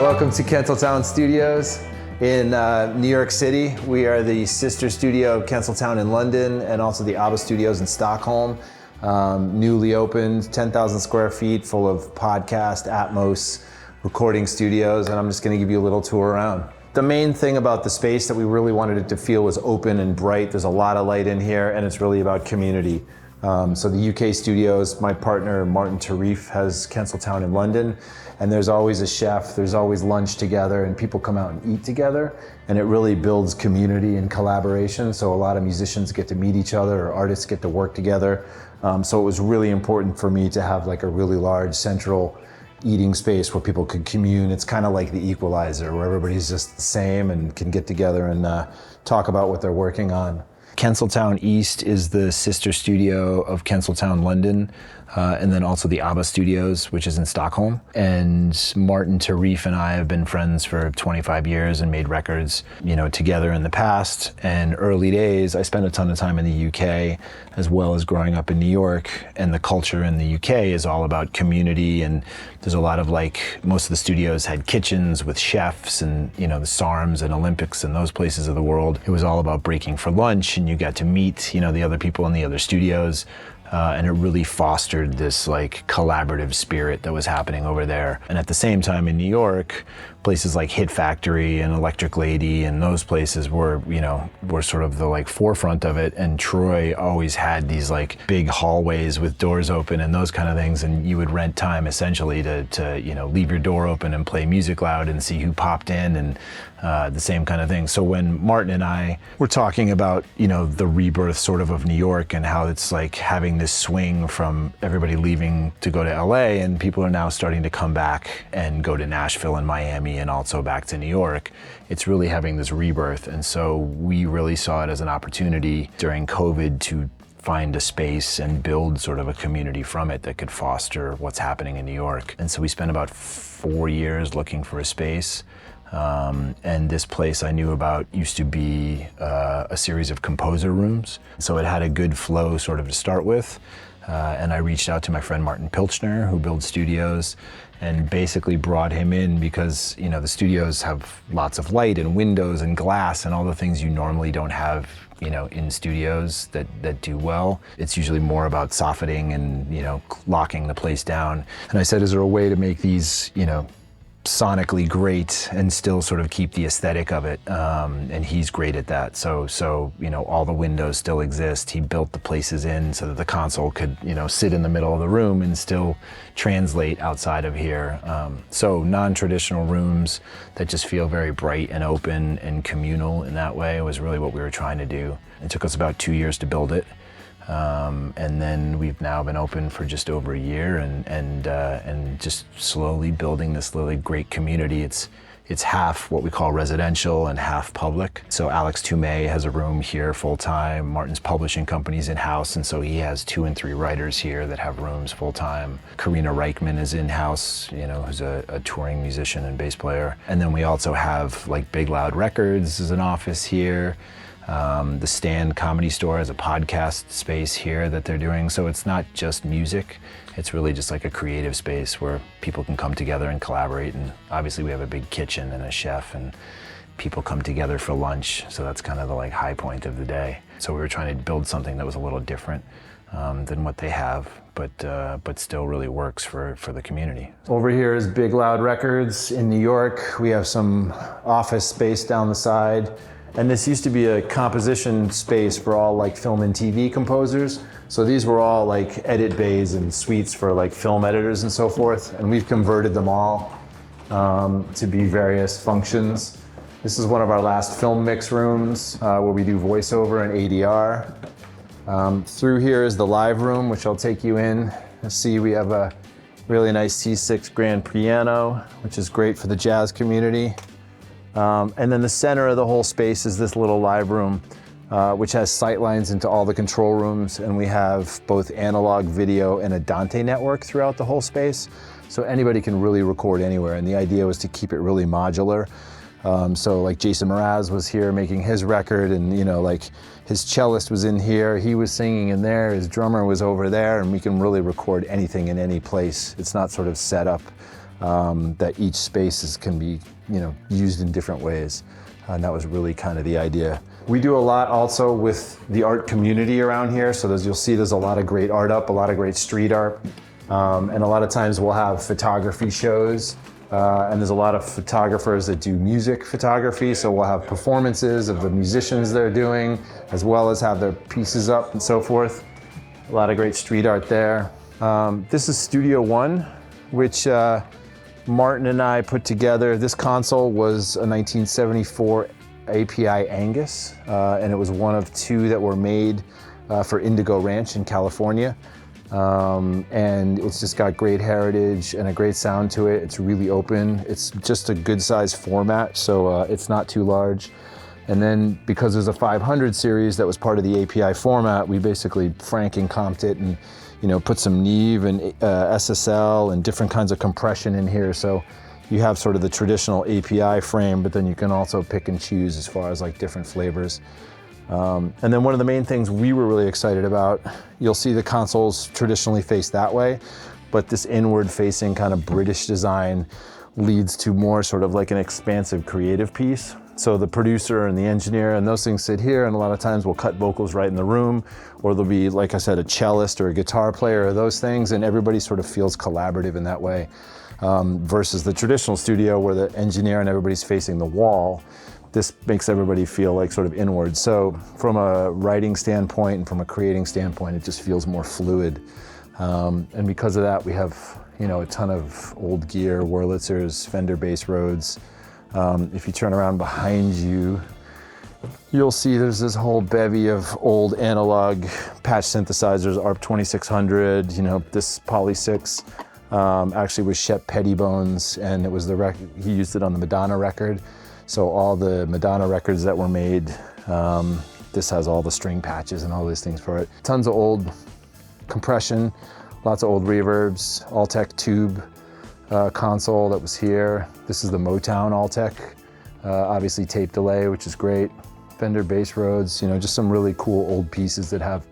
Welcome to Kensaltown Studios in New York City. We are the sister studio of Kensaltown in London and also the ABBA studios in Stockholm. Newly opened, 10,000 square feet, full of podcast, Atmos, recording studios, and I'm just gonna give you a little tour around. The main thing about the space that we really wanted it to feel was open and bright. There's a lot of light in here, and it's really about community. So the UK studios, my partner Martin Terefe has Kensaltown in London, and there's always a chef, there's always lunch together, and people come out and eat together, and it really builds community and collaboration. So a lot of musicians get to meet each other, or artists get to work together. So it was really important for me to have like a really large central eating space where people could commune. It's kind of like the Equalizer, where everybody's just the same and can get together and talk about what they're working on. Kensaltown East is the sister studio of Kensaltown London, and then also the ABBA studios, which is in Stockholm. And Martin Terefe and I have been friends for 25 years and made records, together in the past. And early days, I spent a ton of time in the UK, as well as growing up in New York. And the culture in the UK is all about community, and there's a lot of most of the studios had kitchens with chefs and, the SARMs and Olympics and those places of the world. It was all about breaking for lunch, and you got to meet, the other people in the other studios. And it really fostered this collaborative spirit that was happening over there. And at the same time in New York, places like Hit Factory and Electric Lady and those places were sort of the forefront of it. And Troy always had these big hallways with doors open and those kind of things. And you would rent time essentially to leave your door open and play music loud and see who popped in, and the same kind of thing. So when Martin and I were talking about, the rebirth sort of New York and how it's having this swing from everybody leaving to go to LA, and people are now starting to come back and go to Nashville and Miami and also back to New York, it's really having this rebirth. And so we really saw it as an opportunity during COVID to find a space and build sort of a community from it that could foster what's happening in New York. And so we spent about 4 years looking for a space. And this place I knew about used to be a series of composer rooms. So it had a good flow sort of to start with. And I reached out to my friend Martin Pilchner, who builds studios, and basically brought him in because, the studios have lots of light and windows and glass and all the things you normally don't have, in studios that do well. It's usually more about softening and, locking the place down. And I said, is there a way to make these, sonically great and still sort of keep the aesthetic of it, and he's great at that. So all the windows still exist. He built the places in so that the console could sit in the middle of the room and still translate outside of here. So non-traditional rooms that just feel very bright and open and communal in that way was really what we were trying to do. It took us about 2 years to build it. And then we've now been open for just over a year and just slowly building this really great community. It's half what we call residential and half public. So Alex Toomey has a room here full time. Martin's publishing company's in-house, and so he has 2 and 3 writers here that have rooms full time. Karina Reichman is in-house, who's a touring musician and bass player. And then we also have Big Loud Records is an office here. The Stand Comedy Store has a podcast space here that they're doing. So it's not just music, it's really just a creative space where people can come together and collaborate. And obviously we have a big kitchen and a chef, and people come together for lunch. So that's kind of the high point of the day. So we were trying to build something that was a little different than what they have, but still really works for the community. Over here is Big Loud Records in New York. We have some office space down the side. And this used to be a composition space for all film and TV composers. So these were all edit bays and suites for film editors and so forth. And we've converted them all to be various functions. This is one of our last film mix rooms where we do voiceover and ADR. Through here is the live room, which I'll take you in. You'll see we have a really nice C6 grand piano, which is great for the jazz community. And then the center of the whole space is this little live room, which has sight lines into all the control rooms. And we have both analog video and a Dante network throughout the whole space. So anybody can really record anywhere. And the idea was to keep it really modular. So Jason Mraz was here making his record, and his cellist was in here, he was singing in there, his drummer was over there, and we can really record anything in any place. It's not sort of set up that each space can be, used in different ways. And that was really kind of the idea. We do a lot also with the art community around here. So you'll see there's a lot of great art up, a lot of great street art. And a lot of times we'll have photography shows. And there's a lot of photographers that do music photography. So we'll have performances of the musicians they're doing, as well as have their pieces up and so forth. A lot of great street art there. This is Studio One, which Martin and I put together. This console was a 1974 API Angus, and it was one of two that were made for Indigo Ranch in California. And it's just got great heritage and a great sound to it. It's really open. It's just a good size format, so it's not too large. And then because there's a 500 series that was part of the API format, we basically Franken comped it and put some Neve and SSL and different kinds of compression in here. So you have sort of the traditional API frame, but then you can also pick and choose as far as like different flavors. And then one of the main things we were really excited about, you'll see the consoles traditionally face that way, but this inward facing kind of British design leads to more sort of like an expansive creative piece. So the producer and the engineer and those things sit here, and a lot of times we'll cut vocals right in the room, or there'll be, like I said, a cellist or a guitar player or those things, and everybody sort of feels collaborative in that way. Versus the traditional studio where the engineer and everybody's facing the wall. This makes everybody feel like sort of inward. So from a writing standpoint and from a creating standpoint, it just feels more fluid. And because of that, we have, a ton of old gear, Wurlitzers, Fender bass Rhodes. If you turn around behind you, you'll see there's this whole bevy of old analog patch synthesizers, ARP 2600, this Poly 6 actually was Shep Pettibone's, and it was he used it on the Madonna record. So all the Madonna records that were made, this has all the string patches and all these things for it. Tons of old compression, lots of old reverbs, Alltech tube console that was here. This is the Motown Alltech, obviously tape delay, which is great. Fender bass Rhodes, just some really cool old pieces that have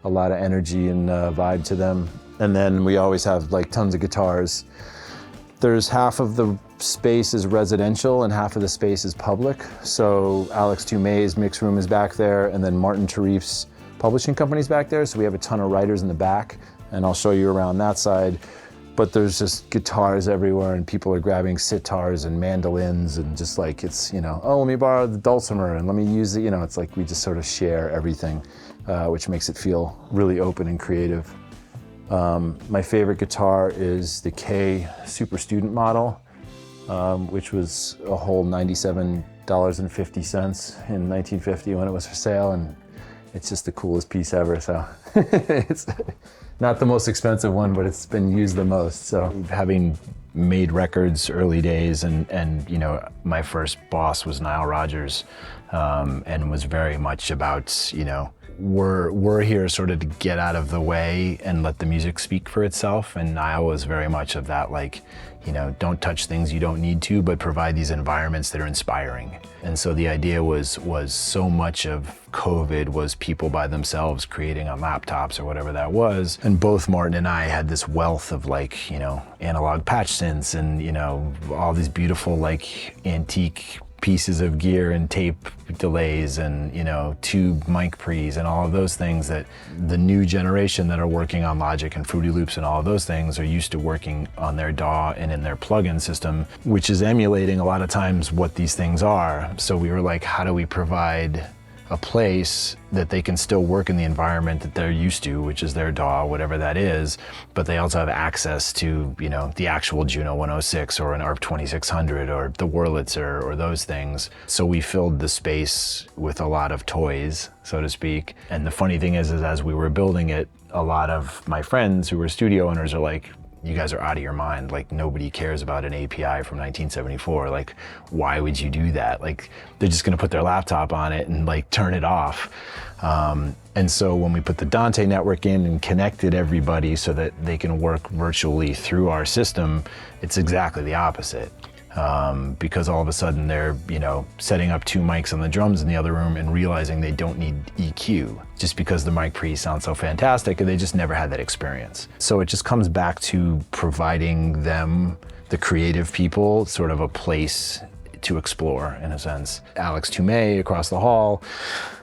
a lot of energy and vibe to them. And then we always have like tons of guitars. There's half of the space is residential and half of the space is public. So Alex Toumé's mix room is back there, and then Martin Tarif's publishing company's back there. So we have a ton of writers in the back, and I'll show you around that side. But there's just guitars everywhere, and people are grabbing sitars and mandolins, and just like it's, oh, let me borrow the dulcimer and let me use it. It's like we just sort of share everything, which makes it feel really open and creative. My favorite guitar is the K Super Student model, which was a whole $97.50 in 1950 when it was for sale, and it's just the coolest piece ever. So it's not the most expensive one, but it's been used the most. So having made records early days, and my first boss was Nile Rodgers, and was very much about, we're here sort of to get out of the way and let the music speak for itself. And Nile was very much of that, like, don't touch things you don't need to, but provide these environments that are inspiring. And so the idea was so much of COVID was people by themselves creating on laptops or whatever that was. And both Martin and I had this wealth of like, analog patch synths and, all these beautiful like antique pieces of gear and tape delays and, tube mic pre's and all of those things that the new generation that are working on Logic and Fruity Loops and all of those things are used to working on their DAW and in their plugin system, which is emulating a lot of times what these things are. So we were like, how do we provide a place that they can still work in the environment that they're used to, which is their DAW, whatever that is, but they also have access to, the actual Juno 106 or an ARP 2600 or the Wurlitzer or those things. So we filled the space with a lot of toys, so to speak. And the funny thing is as we were building it, a lot of my friends who were studio owners are like, you guys are out of your mind. Like, nobody cares about an API from 1974. Like, why would you do that? Like, they're just gonna put their laptop on it and like turn it off. And so when we put the Dante network in and connected everybody so that they can work virtually through our system, it's exactly the opposite. Because all of a sudden they're, setting up two mics on the drums in the other room and realizing they don't need EQ just because the mic pre sounds so fantastic, and they just never had that experience. So it just comes back to providing them the creative people sort of a place to explore, in a sense. Alex Toomey across the hall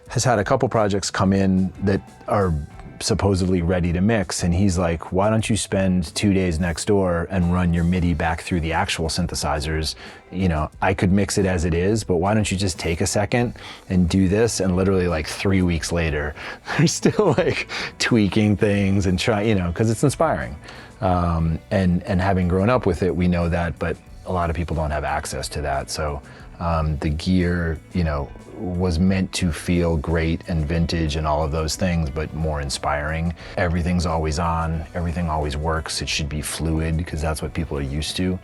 has had a couple projects come in that are supposedly ready to mix, and he's like, why don't you spend 2 days next door and run your MIDI back through the actual synthesizers? You know, I could mix it as it is, but why don't you just take a second and do this? And literally like 3 weeks later, they're still like tweaking things and trying, you know, because it's inspiring. And having grown up with it, we know that, but a lot of people don't have access to that. So the gear, you know, was meant to feel great and vintage and all of those things, but more inspiring. Everything's always on, everything always works. It should be fluid because that's what people are used to.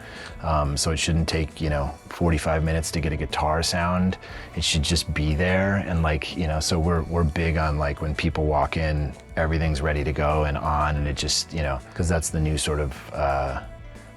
So it shouldn't take, you know, 45 minutes to get a guitar sound. It should just be there. And like, you know, so we're big on like when people walk in, everything's ready to go and on, and it just, you know, because that's the new sort of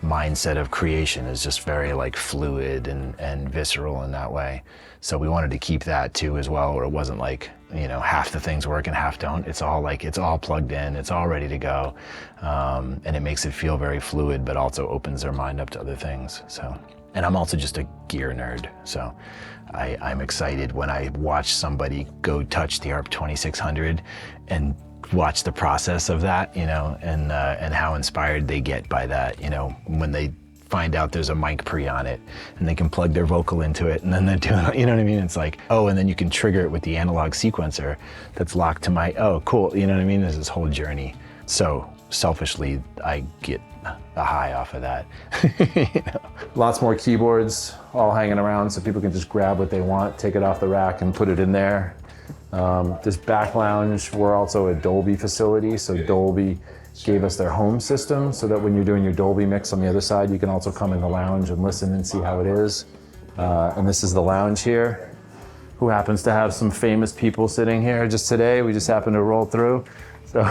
mindset of creation, is just very like fluid and visceral in that way. So we wanted to keep that too as well, where it wasn't like, you know, half the things work and half don't. It's all like, it's all plugged in, it's all ready to go. And it makes it feel very fluid, but also opens their mind up to other things. So, and I'm also just a gear nerd. So I'm excited when I watch somebody go touch the ARP 2600 and watch the process of that, you know, and how inspired they get by that, you know, when they find out there's a mic pre on it and they can plug their vocal into it, and then they're doing, you know what I mean? It's like, oh, and then you can trigger it with the analog sequencer that's locked to my, oh, cool, you know what I mean? There's this whole journey. So selfishly, I get a high off of that. You know? Lots more keyboards all hanging around so people can just grab what they want, take it off the rack and put it in there. This back lounge, we're also a Dolby facility, so Dolby gave us their home system so that when you're doing your Dolby mix on the other side, you can also come in the lounge and listen and see how it is. And this is the lounge here, who happens to have some famous people sitting here just today. We just happened to roll through. So,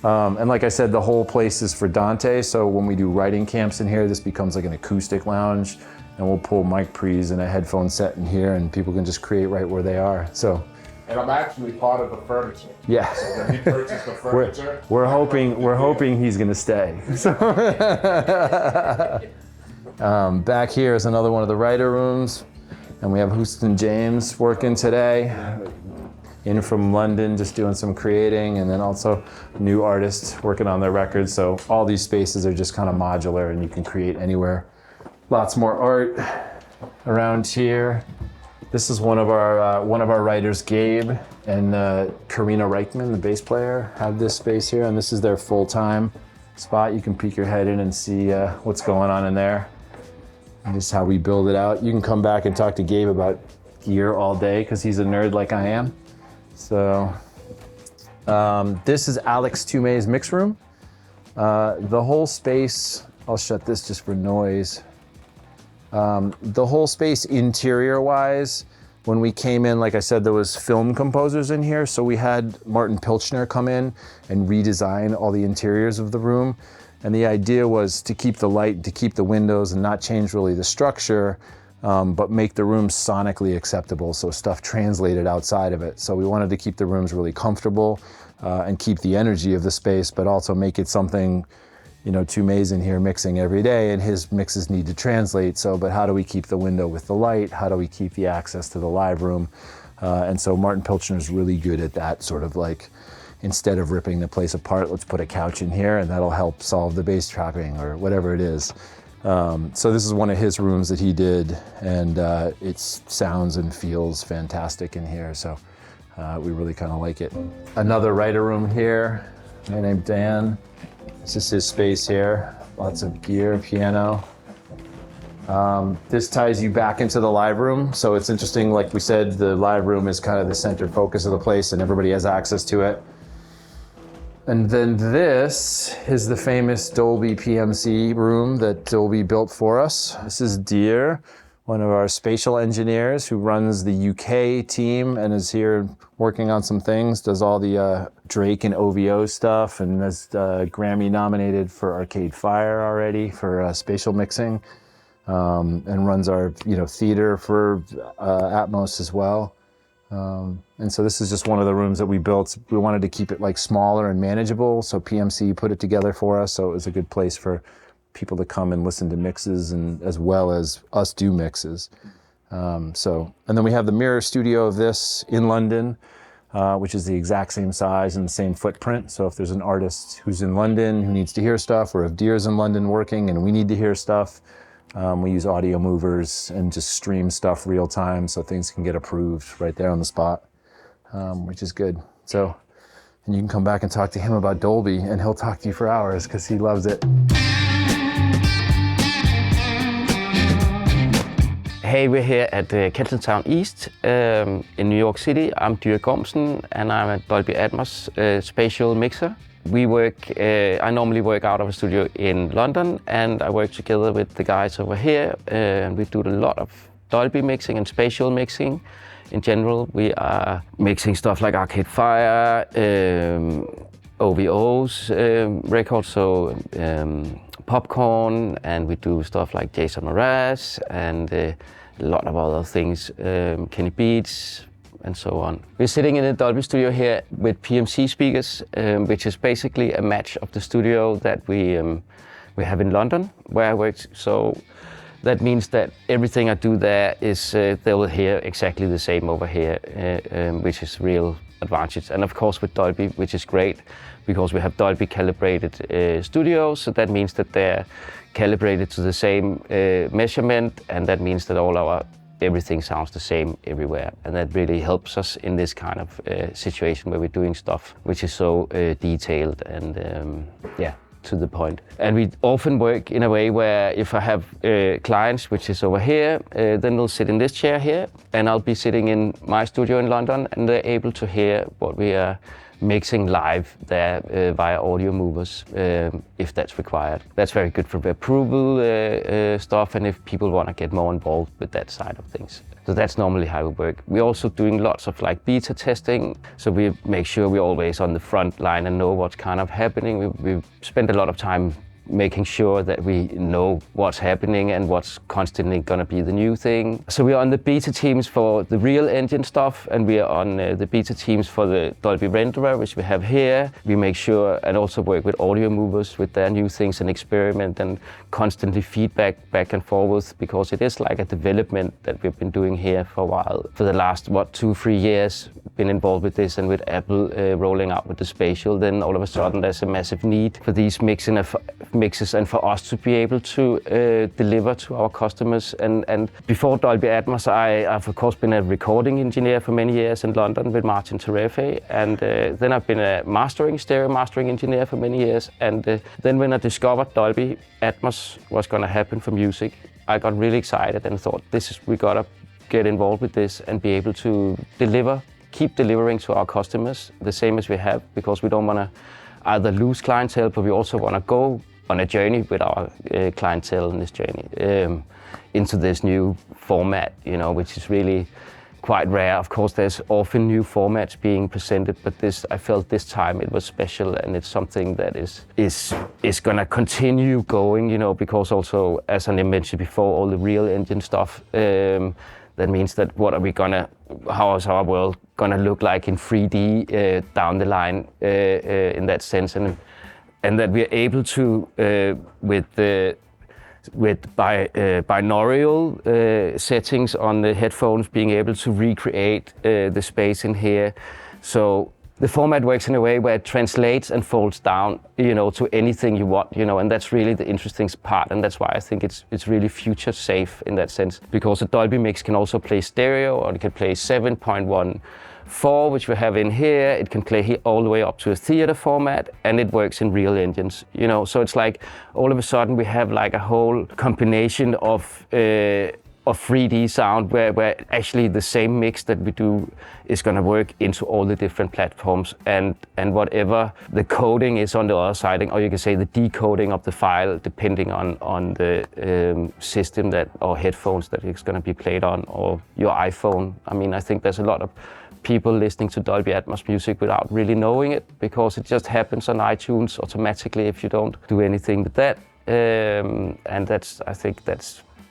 and like I said, the whole place is for Dante, so when we do writing camps in here, this becomes like an acoustic lounge, and we'll pull mic pre's and a headphone set in here, and people can just create right where they are. So. And I'm actually part of the furniture. Yeah. So when he purchased the furniture, we're hoping he's gonna stay. So, back here is another one of the writer rooms, and we have Houston James working today, in from London, just doing some creating, and then also new artists working on their records. So all these spaces are just kind of modular, and you can create anywhere. Lots more art around here. This is one of our writers, Gabe, and Karina Reichman, the bass player, have this space here, and this is their full-time spot. You can peek your head in and see what's going on in there. And this is how we build it out. You can come back and talk to Gabe about gear all day because he's a nerd like I am. So this is Alex Toomey's mix room. The whole space, I'll shut this just for noise. The whole space interior-wise, when we came in, like I said, there was film composers in here, so we had Martin Pilchner come in and redesign all the interiors of the room. And the idea was to keep the light, to keep the windows and not change really the structure, but make the room sonically acceptable, so stuff translated outside of it. So we wanted to keep the rooms really comfortable and keep the energy of the space, but also make it something, you know, Toomey's in here mixing every day and his mixes need to translate. So, but how do we keep the window with the light? How do we keep the access to the live room? And so Martin Pilchner is really good at that sort of like, instead of ripping the place apart, let's put a couch in here and that'll help solve the bass trapping or whatever it is. So this is one of his rooms that he did, and it sounds and feels fantastic in here. So we really kind of like it. Another writer room here, a guy named Dan. This is his space here. Lots of gear, piano. This ties you back into the live room. So it's interesting, like we said, the live room is kind of the center focus of the place and everybody has access to it. And then this is the famous Dolby PMC room that Dolby built for us. This is Dyre, one of our spatial engineers who runs the UK team and is here working on some things, does all the Drake and OVO stuff, and is Grammy nominated for Arcade Fire already for spatial mixing, and runs our theater for Atmos as well. And so this is just one of the rooms that we built. We wanted to keep it like smaller and manageable, so PMC put it together for us, so it was a good place for people to come and listen to mixes, and as well as us do mixes. And then we have the mirror studio of this in London, which is the exact same size and the same footprint. So if there's an artist who's in London who needs to hear stuff, or if Dyre's in London working and we need to hear stuff, we use audio movers and just stream stuff real time so things can get approved right there on the spot, which is good. So, and you can come back and talk to him about Dolby, and he'll talk to you for hours because he loves it. Hey, we're here at Kensaltown East in New York City. I'm Dyre Gormsen, and I'm a Dolby Atmos spatial mixer. I normally work out of a studio in London, and I work together with the guys over here, and we do a lot of Dolby mixing and spatial mixing. In general, we are mixing stuff like Arcade Fire, OVO's records, so Popcorn, and we do stuff like Jason Mraz and a lot of other things, Kenny Beats, and so on. We're sitting in the Dolby studio here with PMC speakers, which is basically a match of the studio that we have in London, where I work. So that means that everything I do there is they will hear exactly the same over here, which is real advantage. And of course with Dolby, which is great, because we have Dolby calibrated studios, so that means that they're calibrated to the same measurement, and that means that everything sounds the same everywhere, and that really helps us in this kind of situation where we're doing stuff which is so detailed and to the point. And we often work in a way where if I have clients, which is over here, then they'll sit in this chair here, and I'll be sitting in my studio in London, and they're able to hear what we are mixing live there via audio movers, if that's required. That's very good for approval stuff, and if people want to get more involved with that side of things. So that's normally how we work. We're also doing lots of like beta testing, so we make sure we're always on the front line and know what's kind of happening. We spend a lot of time making sure that we know what's happening and what's constantly going to be the new thing. So we are on the beta teams for the real engine stuff, and we are on the beta teams for the Dolby renderer, which we have here. We make sure and also work with audio movers with their new things and experiment and constantly feedback back and forth, because it is like a development that we've been doing here for a while. For the last, 2-3 years, been involved with this, and with Apple rolling out with the spatial, then all of a sudden there's a massive need for these mixes and for us to be able to deliver to our customers. And before Dolby Atmos, I've of course been a recording engineer for many years in London with Martin Terefe, and then I've been a stereo mastering engineer for many years. And then when I discovered Dolby Atmos was going to happen for music, I got really excited and thought, we gotta get involved with this and be able to keep delivering to our customers the same as we have, because we don't want to either lose clientele, but we also want to go on a journey with our clientele in this journey into this new format, which is really quite rare. Of course, there's often new formats being presented, but I felt this time it was special, and it's something that is going to continue going, because also, as I mentioned before, all the real engine stuff. That means that how is our world gonna look like in 3D down the line in that sense, and that we're able to with binaural settings on the headphones, being able to recreate the space in here. So the format works in a way where it translates and folds down, to anything you want, and that's really the interesting part, and that's why I think it's really future safe in that sense, because a Dolby mix can also play stereo, or it can play 7.14, which we have in here. It can play all the way up to a theater format, and it works in real engines, So it's like all of a sudden we have like a whole combination of 3D sound where actually the same mix that we do is going to work into all the different platforms, and whatever the coding is on the other side, or you can say the decoding of the file, depending on the system or headphones that it's going to be played on, or your iPhone. I mean, I think there's a lot of people listening to Dolby Atmos music without really knowing it, because it just happens on iTunes automatically if you don't do anything with that. And I think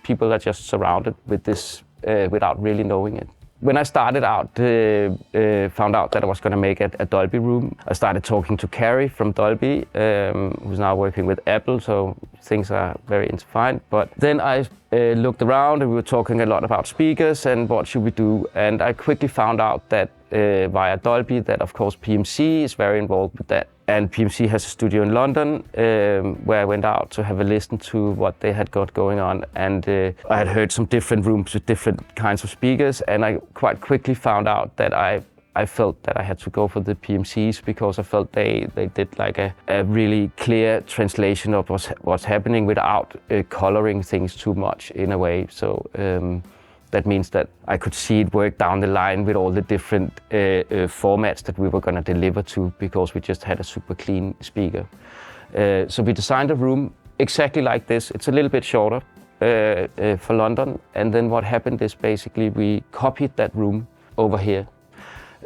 people are just surrounded with this without really knowing it. When I started out, found out that I was going to make a Dolby room, I started talking to Carrie from Dolby, who's now working with Apple, so things are very intertwined. But then I looked around and we were talking a lot about speakers and what should we do. And I quickly found out that via Dolby that of course PMC is very involved with that. And PMC has a studio in London where I went out to have a listen to what they had got going on. And I had heard some different rooms with different kinds of speakers, and I quite quickly found out that I felt that I had to go for the PMCs because I felt they did like a really clear translation of what's happening without coloring things too much in a way. So that means that I could see it work down the line with all the different formats that we were going to deliver to, because we just had a super clean speaker. So we designed a room exactly like this. It's a little bit shorter for London. And then what happened is basically we copied that room over here.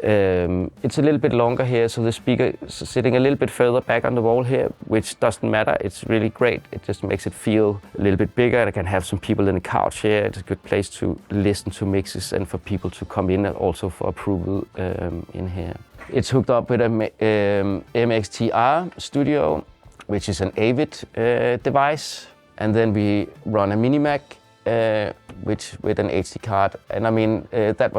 It's a little bit longer here, so the speaker is sitting a little bit further back on the wall here, which doesn't matter. It's really great. It just makes it feel a little bit bigger. And I can have some people in the couch here. It's a good place to listen to mixes and for people to come in and also for approval in here. It's hooked up with a MXTR studio, which is an Avid device. And then we run a Minimac, which with an HD card. And I mean, that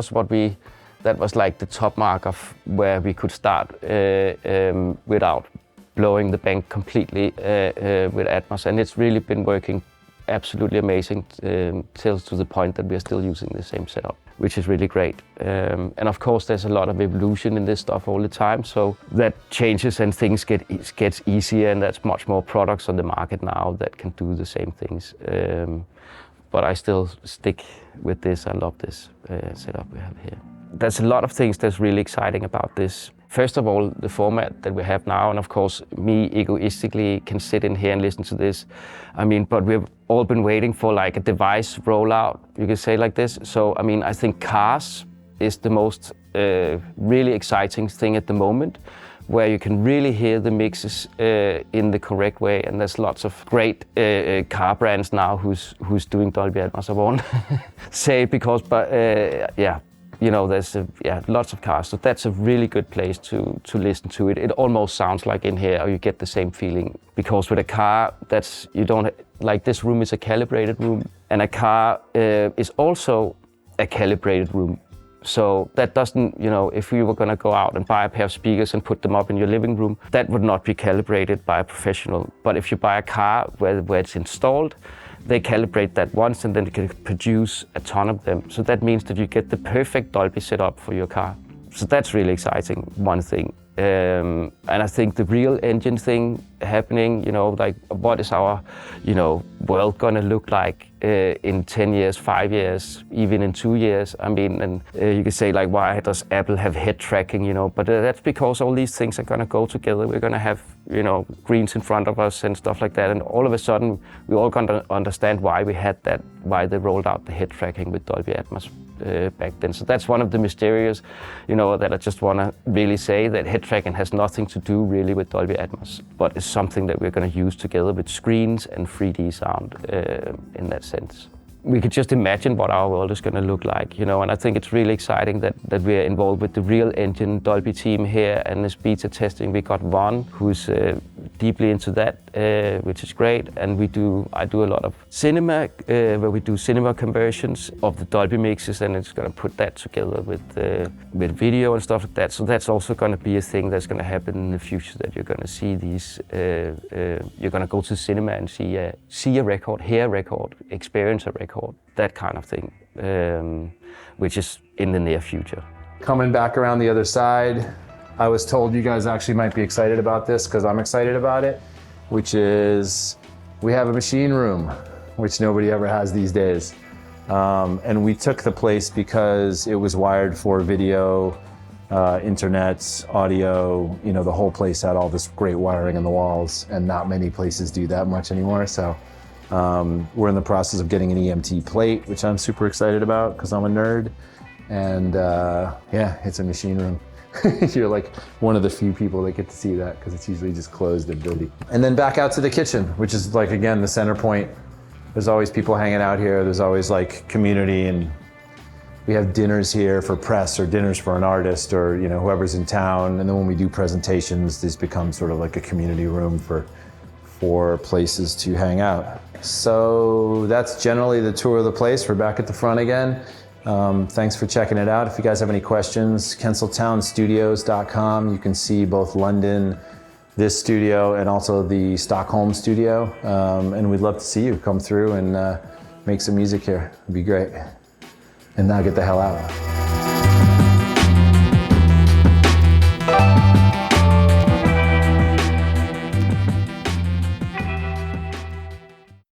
was like the top mark of where we could start without blowing the bank completely with Atmos. And it's really been working absolutely amazing till to the point that we are still using the same setup, which is really great. And of course, there's a lot of evolution in this stuff all the time. So that changes and things gets easier, and there's much more products on the market now that can do the same things. But I still stick with this. I love this setup we have here. There's a lot of things that's really exciting about this. First of all, the format that we have now, and of course, me egoistically can sit in here and listen to this. I mean, but we've all been waiting for like a device rollout, you could say like this. So, I mean, I think cars is the most really exciting thing at the moment, where you can really hear the mixes in the correct way. And there's lots of great car brands now who's doing Dolby Atmos. I won't say because, but yeah. You know, there's lots of cars, so that's a really good place to listen to it. It almost sounds like in here, or you get the same feeling. Because with a car, you don't like, this room is a calibrated room, and a car is also a calibrated room. So that doesn't, you know, if you were going to go out and buy a pair of speakers and put them up in your living room, that would not be calibrated by a professional. But if you buy a car where it's installed, they calibrate that once and then they can produce a ton of them. So that means that you get the perfect Dolby setup for your car. So that's really exciting, one thing. And I think the real engine thing happening, you know, like what is our, you know, world gonna look like in 10 years, 5 years, even in 2 years? I mean, and you could say like, why does Apple have head tracking, you know? But that's because all these things are gonna go together. We're gonna have, you know, greens in front of us and stuff like that. And all of a sudden, we're all gonna understand why we had that, why they rolled out the head tracking with Dolby Atmos back then. So that's one of the mysterious, you know, that I just want to really say, that head tracking has nothing to do really with Dolby Atmos, but it's something that we're going to use together with screens and 3D sound in that sense. We could just imagine what our world is going to look like, you know, and I think it's really exciting that we're involved with the real engine Dolby team here, and this beta testing. We got one who's deeply into that, which is great, and I do a lot of cinema, where we do cinema conversions of the Dolby mixes, and it's going to put that together with video and stuff like that. So that's also going to be a thing that's going to happen in the future, that you're going to see these, you're going to go to cinema and see a record, hear a record, experience a record. That kind of thing, which is in the near future. Coming back around the other side, I was told you guys actually might be excited about this, because I'm excited about it, which is we have a machine room, which nobody ever has these days. And we took the place because it was wired for video, internet, audio, you know, the whole place had all this great wiring in the walls, and not many places do that much anymore. So we're in the process of getting an EMT plate, which I'm super excited about because I'm a nerd. And yeah, it's a machine room. You're like one of the few people that get to see that, because it's usually just closed and dirty. And then back out to the kitchen, which is like, again, the center point. There's always people hanging out here. There's always like community and we have dinners here for press or dinners for an artist or whoever's in town. And then when we do presentations, these become sort of like a community room for places to hang out. So that's generally the tour of the place. We're back at the front again. Thanks for checking it out. If you guys have any questions, Kensaltownstudios.com. You can see both London, this studio, and also the Stockholm studio. And we'd love to see you come through and make some music here. It'd be great. And now get the hell out.